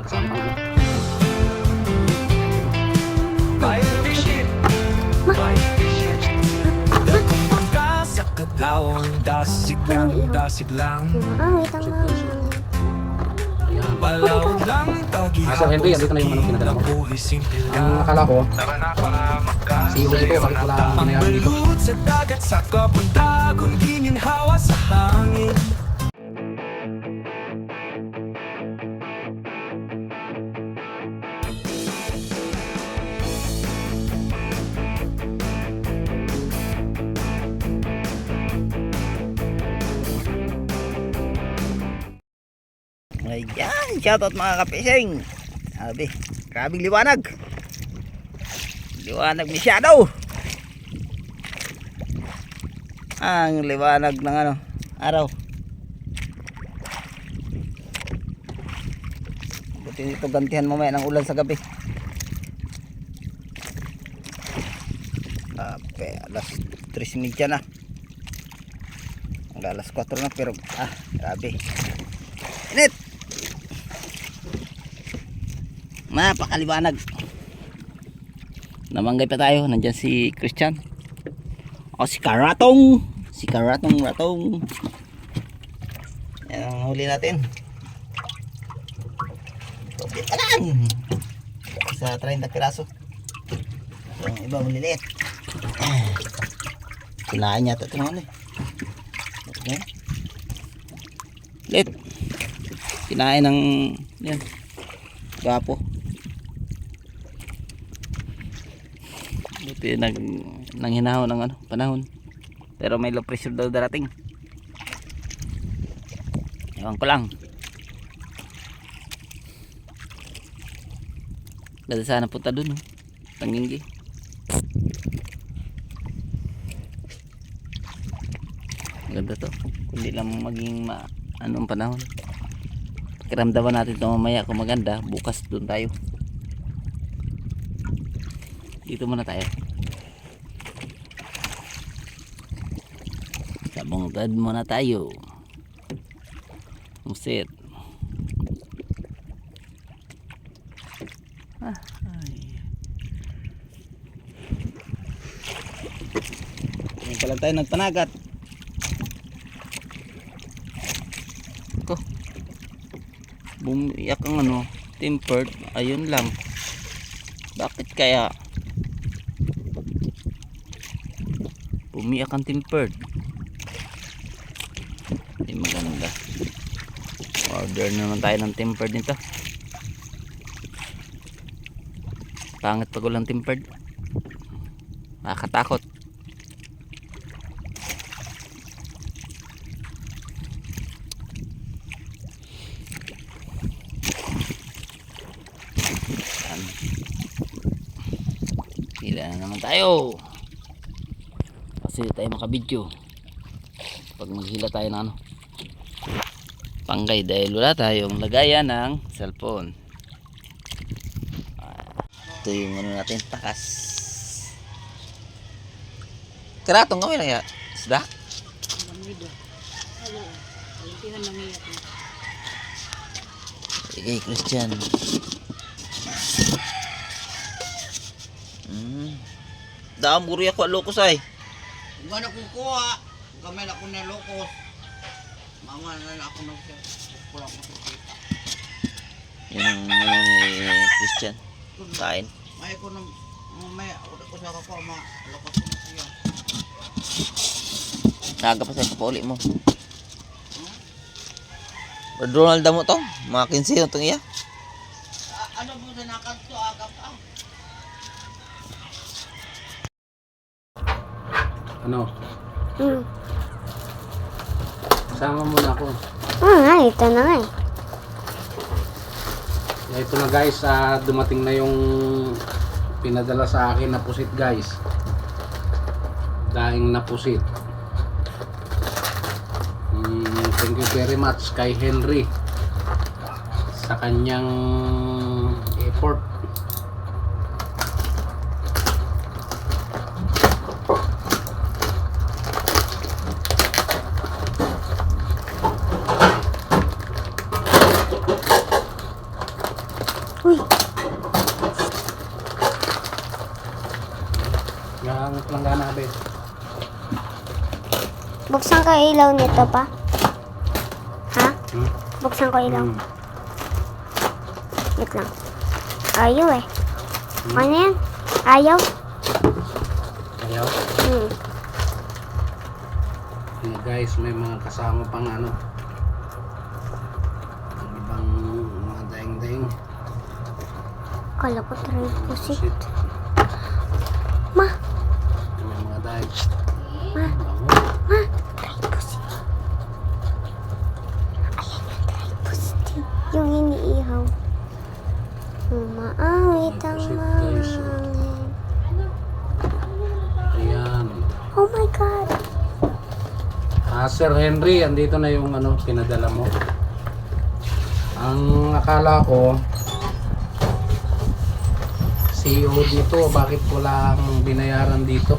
Sama ulo. Sa kadlawang dasig lang Balaw lang Sir Henry, andito na yung anong pinadala mo. Ang akala ko, si Uli ito, bakit wala ang binayaran dito? Sa dagat sa kapuntagon Gininhawa sa hangin Ayan, shoutout mga kapising. Sabi, grabing liwanag. Liwanag masyado. Ang liwanag ng ano, araw. Buti dito gantihan mamaya ng ulan sa gabi. Alas 3:30 na. Alas 4 na pero grabe. Init. Napakaliwanag. Namanggay pa tayo. Nandyan si Christian. O si Karatong. Si Karatong Ratong. Yan ang huli natin. Tubig ka lang. Sa 30 piraso. Yung iba maliliit. Kinain niya ito. Ito naman eh. Okay. Lit. Kinain ng yan. Gapo. Buti nang hinahon ng panahon. Pero may low pressure daw darating. Ewan ko lang. Ganda sana punta dun. Tanginggi. Ganda to. Kundi lang maging anong panahon. Pakiramdaman natin ito mamaya kung maganda. Bukas dun tayo. Dito muna tayo. Sa bungkad muna tayo. Musit. Ngayon pa lang tayo nagpanagat. Ito. Bumiyak ang tempered. Ayun lang. Bakit kaya bumiyak ang tempered? Hindi maganda. Order naman tayo ng tempered nito. Pangit pag walang tempered. Nakakatakot. Hila na naman tayo. Kasi tayo makabidyo pag maghila tayo ng panggay dahil wala tayong lagayan ng cellphone. Ito yung natin, takas. Karatong kami lang ya isda. Sige Christian. Daam guru ako alokos ay. Huwag na kukuha. Gamay na ako na lokos. Mama na ako na siya. Kulang ko sa kita. Yun ang Christian. Kain. May ko na mamaya. Uda ko sa kako. Lokos ko na siya. Naga pa sa kapuli mo. Ronald mo to. Mga 15 na itong iya. Ano mo sa nakanto agap Ano? Sama mo na ako. Ito na nga eh. Ito na guys, dumating na yung pinadala sa akin na pusit guys. Daing na pusit. Thank you very much kay Henry sa kanyang effort. Uy, Yung planggana be. buksan ko ilaw nito pa. Ha? Hmm? Buksan ko ilaw. Hmm. Wait lang. Ayaw eh. Ano yan? Ayaw? Ayaw. Hmm. Ano guys, may mga kasama pang ano. Ang ibang mga daing-daing. Kala ko try ko si... Shit. Ma! May mga daing. Ma! Bango. Ma! Try ko si... Ayan yung try ko si... Yung iniihaw. Umaawit ang Shit, mga guys. hangin. Ayan. Oh my God! Sir Henry, andito na yung ano, pinadala mo. Ang akala ko, CEO dito, bakit wala ang binayaran dito?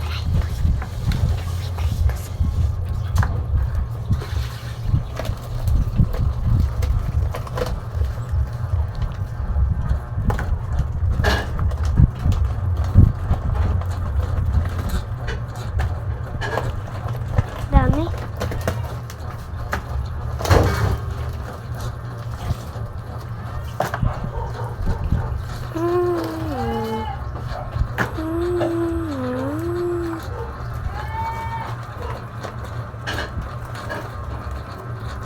Dami.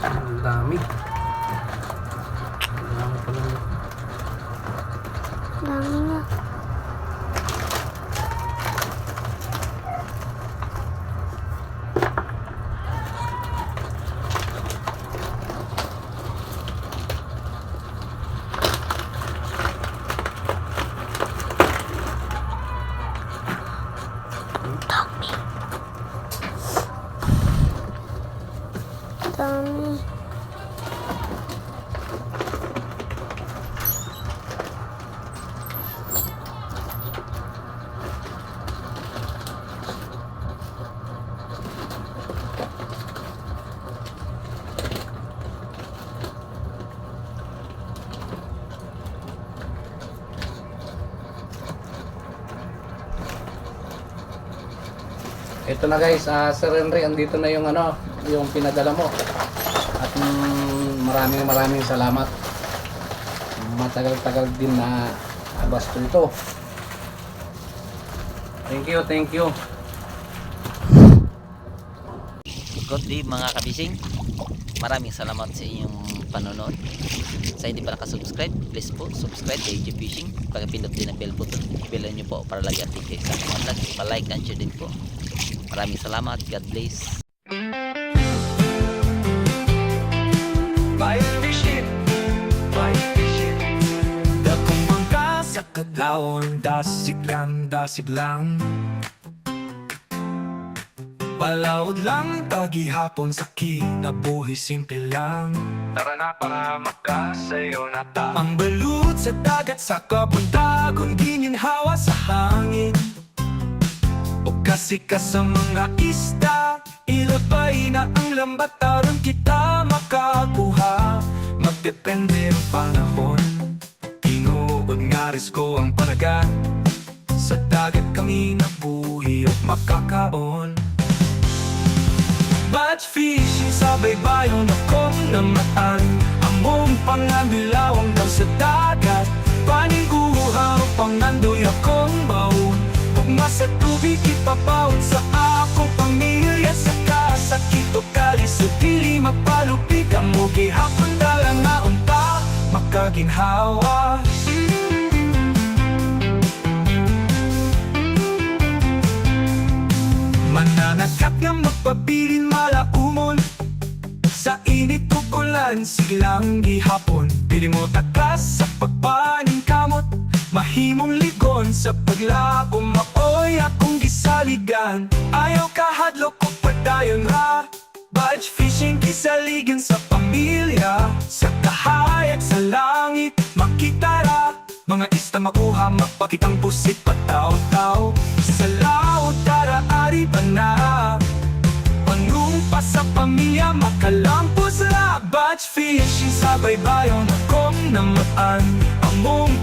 Ang dami. Ang dami pala. Dami na. Dami. Ito na guys, Sir Henry, andito na yung ano, yung pinadala mo. At maraming salamat. Matagal-tagal din na abasto ito. Thank you, thank you. Good day mga kabising. Maraming salamat sa inyong panonood. Sa hindi pa nakasubscribe, please po subscribe kay AJ Fishing. Pakipindot din ang bell button. Ipilan nyo po para lagi update kayo sa aking vlog. Pa-like and share din po. Maraming salamat. God bless. Bayan fishing, bayan fishing. Dakong mangka sa kadlawon, dasig lang. Palawod lang, tagihapon sa kinabuhi, simple lang. Tara na para magkasayo na ta. Ang balut sa dagat sa kabuntagon, gininhawa sa hangin. O kasi ka sa mga isda, ilabay na ang lambat, aron kita makakuha. Magdepende ang panahon, tinuod nga risko ang panagat. Sa dagat kami nabuhi at makakaon. Batch fishing sa baybayon akong namataan. Among pangabilawang daw sa dagat, paniguha o pangandoy akong baon. Pugma sa tubig ipapaon sa akong pamilya. Sa kasakit o kalis o dili mapalupig, ang mo gihapon dala nga unta makaginhawa. Mananagkat nga magpabilin malaumon, sa init kukulan siglang gihapon. Pili mo takas sa pagpaning kamot, mahimong ligon sa paglako. Maoy akong gisaligan, ayaw kahadlok o padayon ra. Batch fishing kisaligan sa pamilya, sa kahayag sa langit makita ra. Mga ista makuha, magpakitang pusit pataw-taw. Sa laot tara ari ba na, panumpa sa pamilya makalampos ra. Batch fishing sa baybayon akong namaan. Among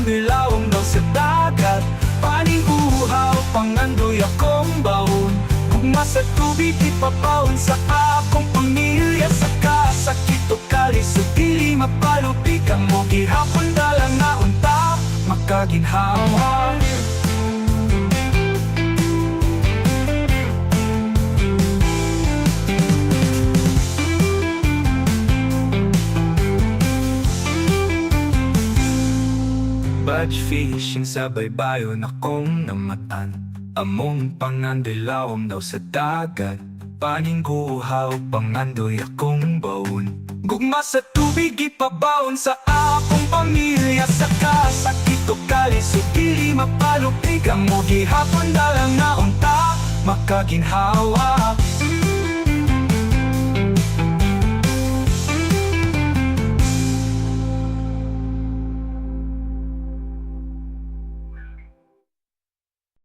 dilawang daw sa dagat. Paning uhaw, pangandoy akong baon. Gugma sa tubig, ipapaon sa akong pamilya. Sa kasakit o kalis o dili mapalupikan mo. Gihapon dalang na unta, makaginhawa. Badge fishing sa baybayon akong namatan. Among pangandilawom daw sa dagat. Paning guhaw, pangandoy akong baon. Gugma sa tubig, ipabaon sa akong pamilya. Sa kasakit o kalis o dili mapalupigan mo. Gihapon dalang na unta, makaginhawa.